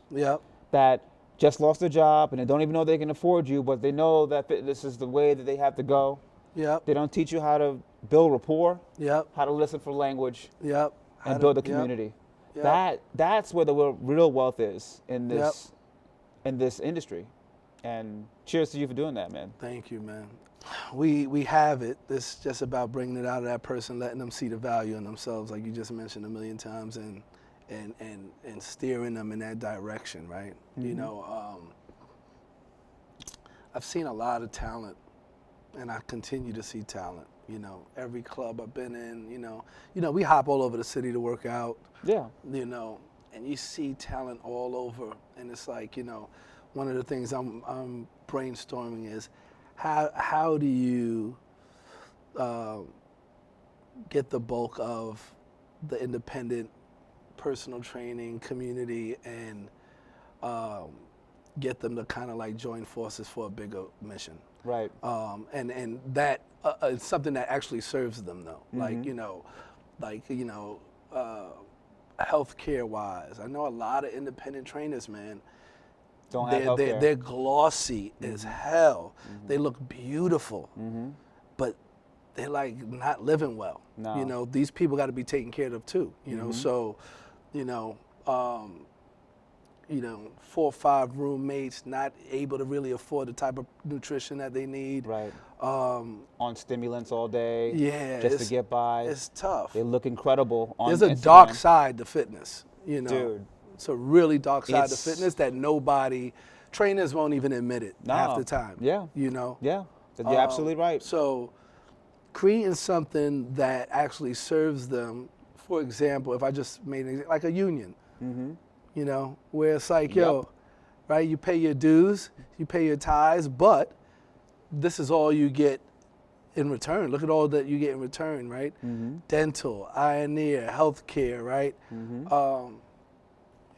that just lost their job and they don't even know they can afford you, but they know that fitness is the way that they have to go. They don't teach you how to build rapport, how to listen for language, and build a community. That's where the real wealth is in this industry. And cheers to you for doing that, man. Thank you, man. We have it. It's just about bringing it out of that person, letting them see the value in themselves, like you just mentioned a million times, and steering them in that direction, right? I've seen a lot of talent, and I continue to see talent. Every club I've been in, we hop all over the city to work out. And you see talent all over, and it's like, one of the things I'm brainstorming is how do you get the bulk of the independent personal training community and get them to kind of like join forces for a bigger mission. Right. And that is something that actually serves them though. Healthcare wise, I know a lot of independent trainers, man. Don't have healthcare. They're glossy as hell. They look beautiful, but they're like not living well. No. These people got to be taken care of too. So, 4 or 5 roommates not able to really afford the type of nutrition that they need. Right. On stimulants all day. Yeah. Just to get by. It's tough. They look incredible on Instagram. There's a dark side to fitness. Dude. It's a really dark side to fitness that trainers won't even admit it half the time. Yeah. Yeah. You're absolutely right. So creating something that actually serves them, for example, if I just made like a union, where it's like, right, you pay your dues, you pay your tithes, but this is all you get in return. Look at all that you get in return, right? Dental, eye and ear, healthcare, right?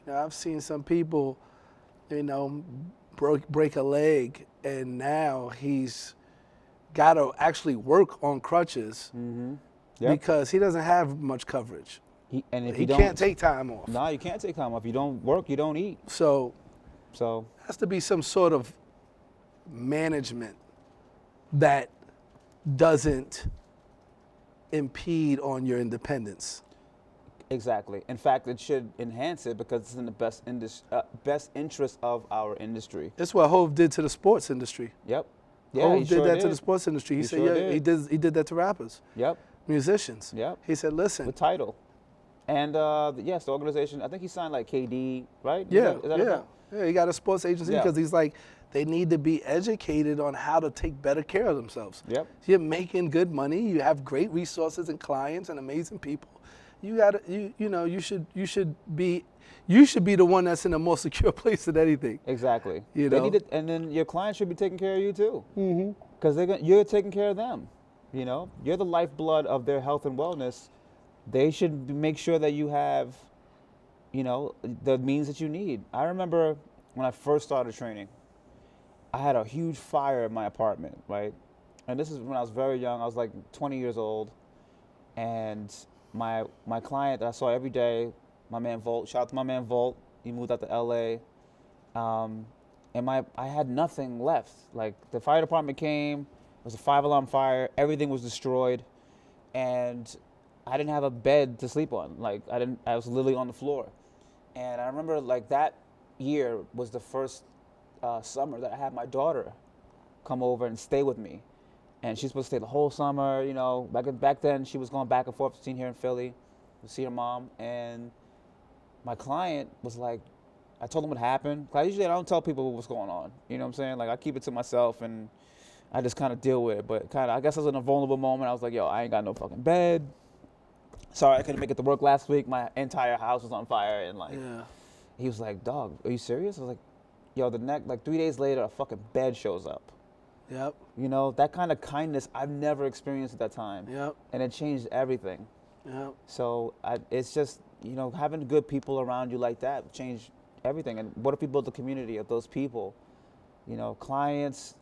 I've seen some people, break a leg, and now he's got to actually work on crutches because he doesn't have much coverage. And if He you don't, can't take time off. no, you can't take time off. You don't work, you don't eat. So So there has to be some sort of management that doesn't impede on your independence. exactly. In fact, it should enhance it because it's in the best interest of our industry. That's what Hov did to the sports industry. Yep. Yeah, Hov he did sure that to the sports industry. He said, sure yeah, did. he did that to rappers, Yep. musicians. Yep. He said, listen. With Tidal. And yes, the organization, I think he signed like KD, right? Yeah, Is that yeah. Yeah, he got a sports agency Yeah. because he's like, they need to be educated on how to take better care of themselves. Yep. You're making good money. You have great resources and clients and amazing people. You gotta, you should be the one that's in a more secure place than anything. Exactly. You They know? need it, and then your clients should be taking care of you too. Because you're taking care of them. You know, you're the lifeblood of their health and wellness. They should make sure that you have, you know, the means that you need. I remember when I first started training, I had a huge fire in my apartment, right? And this is when I was very young. I was like 20 years old. And my client that I saw every day, my man Volt, shout out to my man Volt. He moved out to LA. And I had nothing left. Like the fire department came, it was a 5-alarm fire, everything was destroyed. And I didn't have a bed to sleep on. Like I was literally on the floor. And I remember like that year was the first summer that I had my daughter come over and stay with me. And she's supposed to stay the whole summer, you know. Back then she was going back and forth between here and Philly to see her mom. And my client was like, I told him what happened. 'Cause I don't tell people what's going on. You know what I'm saying? Like I keep it to myself and I just kind of deal with it. But I guess I was in a vulnerable moment. I was like, yo, I ain't got no fucking bed. Sorry, I couldn't make it to work last week. My entire house was on fire. And like, Yeah. he was like, dog, are you serious? I was like, yo, like 3 days later, a fucking bed shows up. Yep. You know, that kind of kindness I've never experienced at that time. Yep. And it changed everything. Yep. So it's just, you know, having good people around you like that change everything. And what if we build a community of those people, you know, clients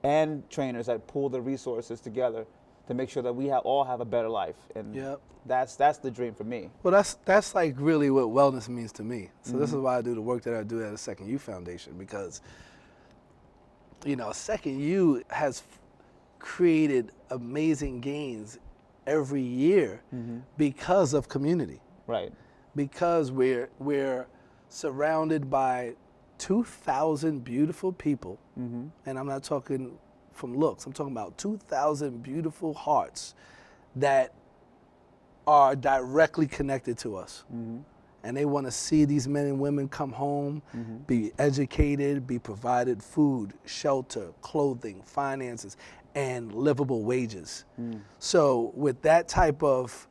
and trainers that pool the resources together to make sure that we all have a better life. And Yep. that's the dream for me. Well, that's like really what wellness means to me. So this is why I do the work that I do at the Second U Foundation, because, you know, Second U has created amazing gains every year because of community. Right. Because we're surrounded by 2,000 beautiful people, and I'm not talking from looks. I'm talking about 2,000 beautiful hearts that are directly connected to us. And they want to see these men and women come home, be educated, be provided food, shelter, clothing, finances, and livable wages. So with that type of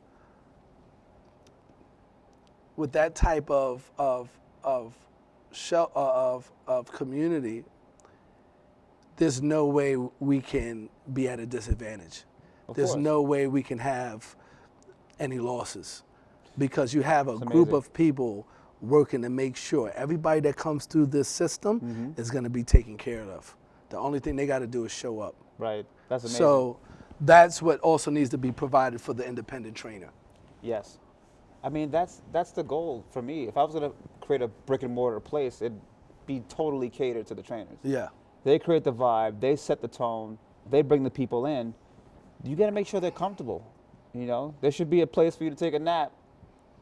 community, there's no way we can be at a disadvantage. There's no way we can have any losses, because you have a group of people working to make sure everybody that comes through this system is going to be taken care of. The only thing they got to do is show up. Right. That's amazing. So that's what also needs to be provided for the independent trainer. Yes. I mean, that's the goal for me. If I was going to create a brick and mortar place, it'd be totally catered to the trainers. Yeah. They create the vibe, they set the tone, they bring the people in. You got to make sure they're comfortable. You know, there should be a place for you to take a nap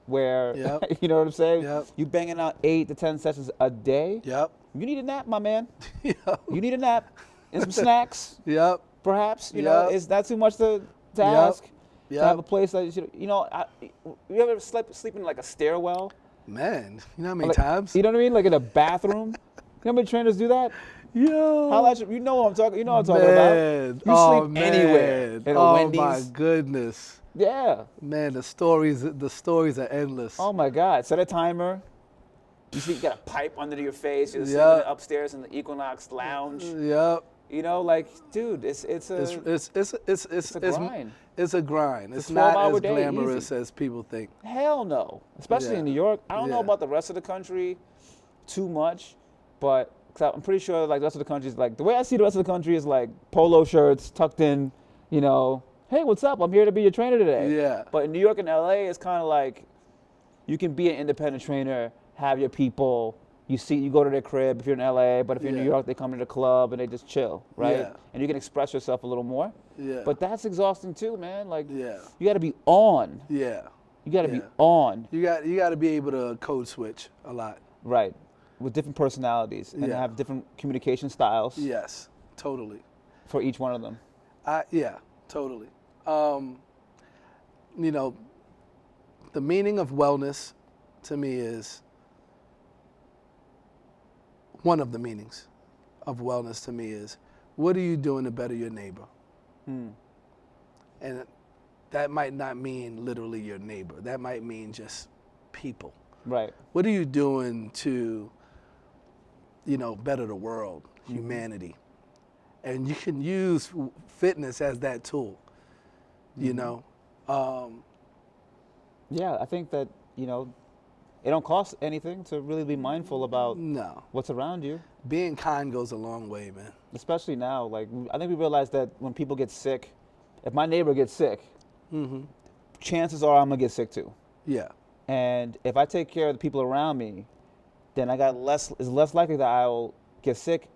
where, you know what I'm saying? Yep. You banging out 8 to 10 sessions a day. Yep. You need a nap, my man. Yep. You need a nap and some snacks, Yep. perhaps. You know, it's not too much to ask. Yep. To have a place that you know, you ever sleep in like a stairwell? Man, you know how many Like, times? You know what I mean? Like in a bathroom. You know how many trainers do that? Yo. You know what I'm talking. You know what I'm talking about. You sleep anywhere. In a Wendy's. My goodness. Yeah. Man, the stories are endless. Oh my God. Set a timer. You see, you got a pipe under your face. You're sleeping upstairs in the Equinox Lounge. Yep. You know, like, dude, it's a grind. It's a grind. It's a not 12-hour as day, glamorous easy. as people think. Hell no. Especially in New York. I don't know about the rest of the country too much, but 'cause I'm pretty sure like the rest of the country is like, the way I see the rest of the country is like polo shirts tucked in, you know, hey, what's up? I'm here to be your trainer today. Yeah. But in New York and LA, it's kind of like you can be an independent trainer, have your people. You go to their crib if you're in LA, but if you're in New Yeah. York, they come to the club and they just chill, right? Yeah. And you can express yourself a little more. Yeah. But that's exhausting too, man. Like, Yeah. you got to be on. Yeah. You got to be Yeah. on, You got to be able to code switch a lot. right? With different personalities and Yeah. have different communication styles Yes, totally. for each one of them. Yeah, totally. You know, the meaning of wellness to me is one of the meanings of wellness to me is what are you doing to better your neighbor? And that might not mean literally your neighbor. That might mean just people. Right. What are you doing to, better the world, humanity? And you can use fitness as that tool, you know? Yeah, I think that, it don't cost anything to really be mindful about No. what's around you. Being kind goes a long way, man. Especially now, like, I think we realize that when people get sick, if my neighbor gets sick, chances are I'm gonna get sick too. Yeah. And if I take care of the people around me, then it's less likely that I'll get sick,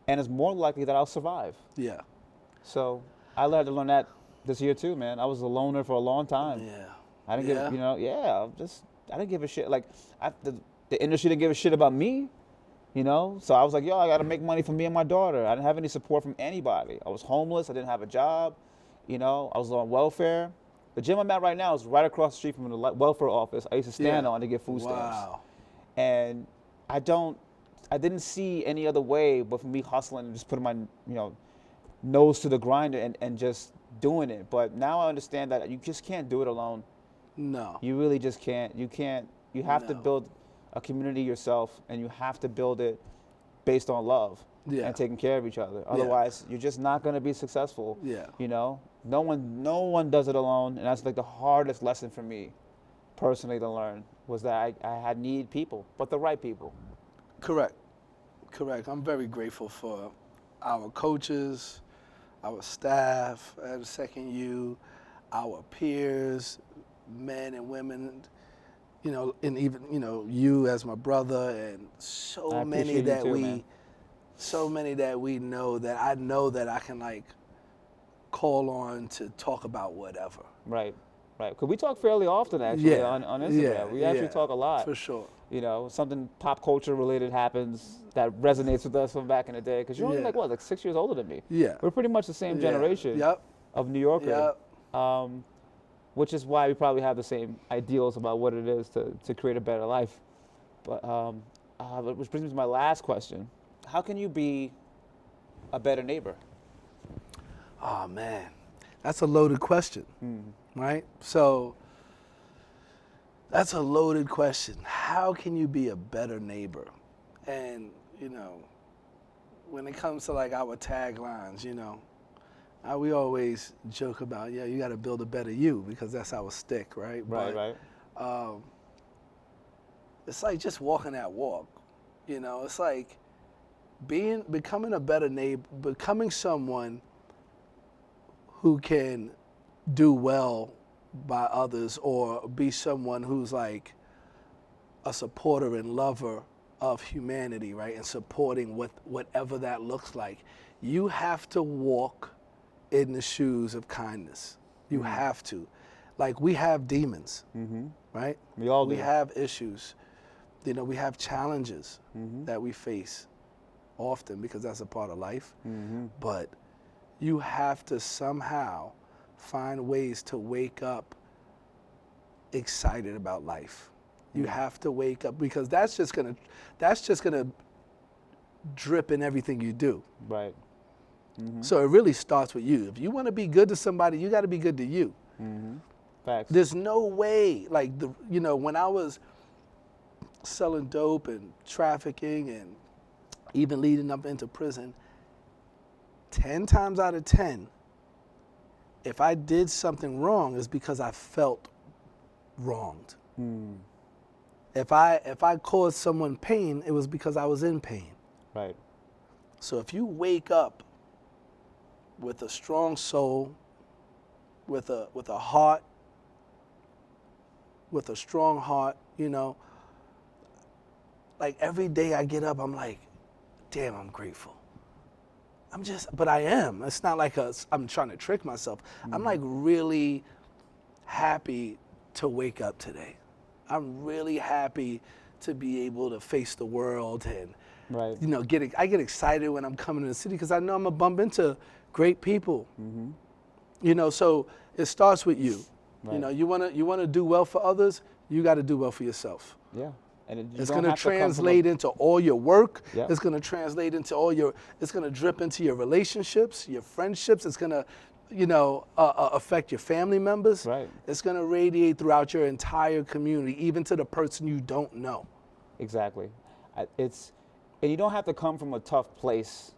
and it's more likely that I'll survive. Yeah. So I had to learn that this year too, man. I was a loner for a long time. Yeah. I didn't give, I didn't give a shit. Like, the industry didn't give a shit about me, So I was like, I got to make money for me and my daughter. I didn't have any support from anybody. I was homeless. I didn't have a job. I was on welfare. The gym I'm at right now is right across the street from the welfare office I used to stand on to get food stamps. Wow. And I didn't see any other way but for me hustling and just putting my, nose to the grinder and just doing it. But now I understand that you just can't do it alone. No. You really just can't. You have to No. build a community yourself, and you have to build it based on love Yeah. and taking care of each other. Otherwise, you're just not going to be successful. Yeah. No one does it alone, and that's like the hardest lesson for me personally to learn was that I had need people, but the right people. Correct. I'm very grateful for our coaches, our staff at Second U, our peers, men and women, and even, you as my brother, and so many that we know that I know that I can like call on to talk about whatever. Right. Because we talk fairly often actually on Instagram. Yeah, we actually talk a lot. For sure. Something pop culture related happens that resonates with us from back in the day. Because you're only like 6 years older than me. Yeah. We're pretty much the same generation of New Yorker. Yep. Which is why we probably have the same ideals about what it is to create a better life. But which brings me to my last question. How can you be a better neighbor? Oh, man. That's a loaded question, right? So that's a loaded question. How can you be a better neighbor? And, when it comes to like our taglines, we always joke about, you got to build a better you because that's our stick, right? Right. It's like just walking that walk, It's like becoming a better neighbor, becoming someone who can do well by others or be someone who's like a supporter and lover of humanity, right? And supporting whatever that looks like. You have to walk in the shoes of kindness. You have to. Like, we have demons, right? We all do. We have issues. We have challenges that we face often because that's a part of life. But you have to somehow find ways to wake up excited about life. You have to wake up because that's just gonna drip in everything you do. Right. So it really starts with you. If you want to be good to somebody, you got to be good to you. Facts. There's no way, like when I was selling dope and trafficking and even leading up into prison, 10 times out of 10, if I did something wrong, it's because I felt wronged. If I caused someone pain, it was because I was in pain. Right. So if you wake up with a strong soul, with a heart, with a strong heart, you know. Like every day I get up, I'm like, damn, I'm grateful. But I am. It's not like I'm trying to trick myself. I'm like really happy to wake up today. I'm really happy to be able to face the world and, Right. you know, I get excited when I'm coming to the city because I know I'm gonna bump into great people. You know, so it starts with you. Right. You know, you wanna do well for others, you gotta do well for yourself. Yeah. And It's going to translate into all your work. Yeah. It's going to translate into it's going to drip into your relationships, your friendships. It's going to, you know, affect your family members. Right. It's going to radiate throughout your entire community, even to the person you don't know. Exactly. And you don't have to come from a tough place,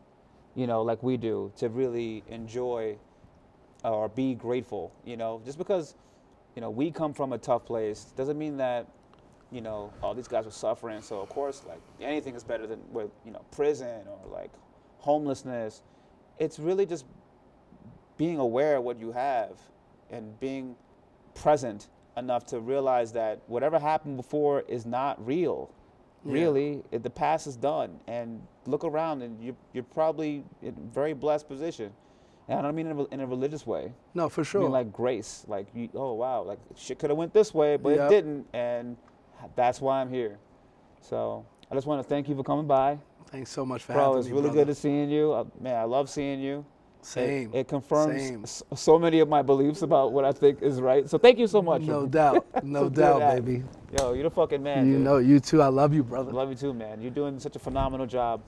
you know, like we do, to really enjoy or be grateful, you know. Just because, you know, we come from a tough place doesn't mean that, you know, all these guys were suffering. So, of course, like, anything is better than, with, you know, prison or, like, homelessness. It's really just being aware of what you have and being present enough to realize that whatever happened before is not real. Yeah. Really, the past is done. And look around, and you're probably in a very blessed position. And I don't mean in a religious way. No, for I sure. mean, like, grace. Like, oh, wow, like, shit could have went this way, but Yep. it didn't. And that's why I'm here. So I just want to thank you for coming by. Thanks so much for Bro, having me, it's really brother. good to seeing you. Man, I love seeing you. Same. It confirms Same. so many of my beliefs about what I think is right. So thank you so much. No doubt. No for doing doubt, that. baby. Yo, you're the fucking man, You dude. know, you too. I love you, I brother. love you too, man. You're doing such a phenomenal job.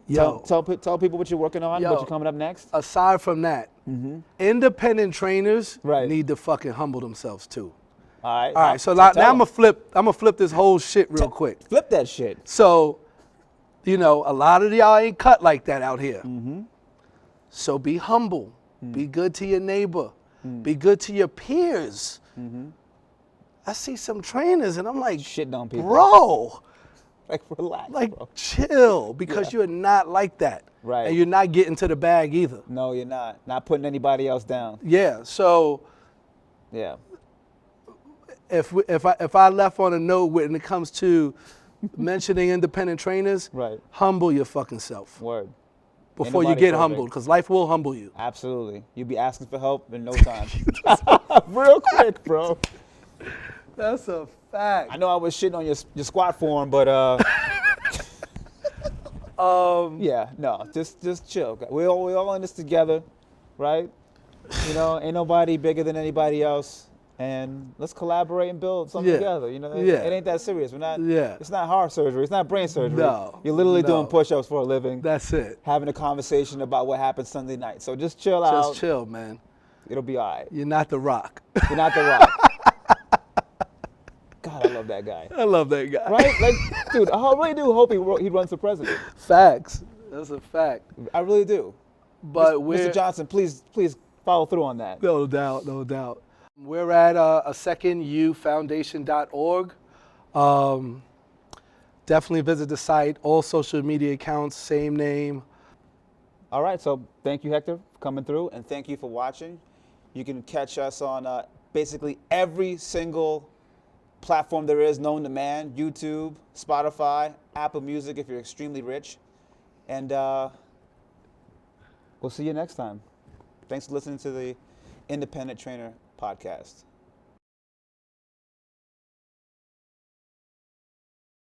Yo. Tell people what you're working on, Yo. what you're coming up next. Aside from that, independent trainers Right. need to fucking humble themselves too. All right. All right, so Tell now I'm them. gonna flip this whole shit real quick. Flip that shit. So, you know, a lot of y'all ain't cut like that out here. So be humble, be good to your neighbor, be good to your peers. I see some trainers and I'm like, Shitting on people. bro, Like, relax, like bro. chill, because Yeah. you're not like that. Right. And you're not getting to the bag either. No, you're not. Not putting anybody else down. Yeah, so Yeah. if I left on a note when it comes to mentioning independent trainers, Right. humble your fucking self Word. before you nobody get perfect. humbled, because life will humble you. Absolutely. You'll be asking for help in no time. Real quick, bro. That's a fact. I know I was shitting on your squat form, but yeah, no, just chill. We all in this together, right? You know, ain't nobody bigger than anybody else, and let's collaborate and build something Yeah. together. You know, Yeah. it ain't that serious. We're not. Yeah. It's not heart surgery. It's not brain surgery. No. You're literally No. doing push-ups for a living. That's it. Having a conversation about what happened Sunday night. So just chill out. Just chill, man. It'll be all right. You're not The Rock. You're not The Rock. God, I love that guy. I love that guy. Right? Like, dude, I really do hope he runs for president. Facts. That's a fact. I really do. But Mr. Johnson, please follow through on that. No doubt, no doubt. We're at asecondyoufoundation.org. Definitely visit the site. All social media accounts, same name. All right, so thank you, Hector, for coming through, and thank you for watching. You can catch us on basically every single platform there is known to man: YouTube, Spotify, Apple Music if you're extremely rich. And we'll see you next time. Thanks for listening to the Independent Trainer Podcast.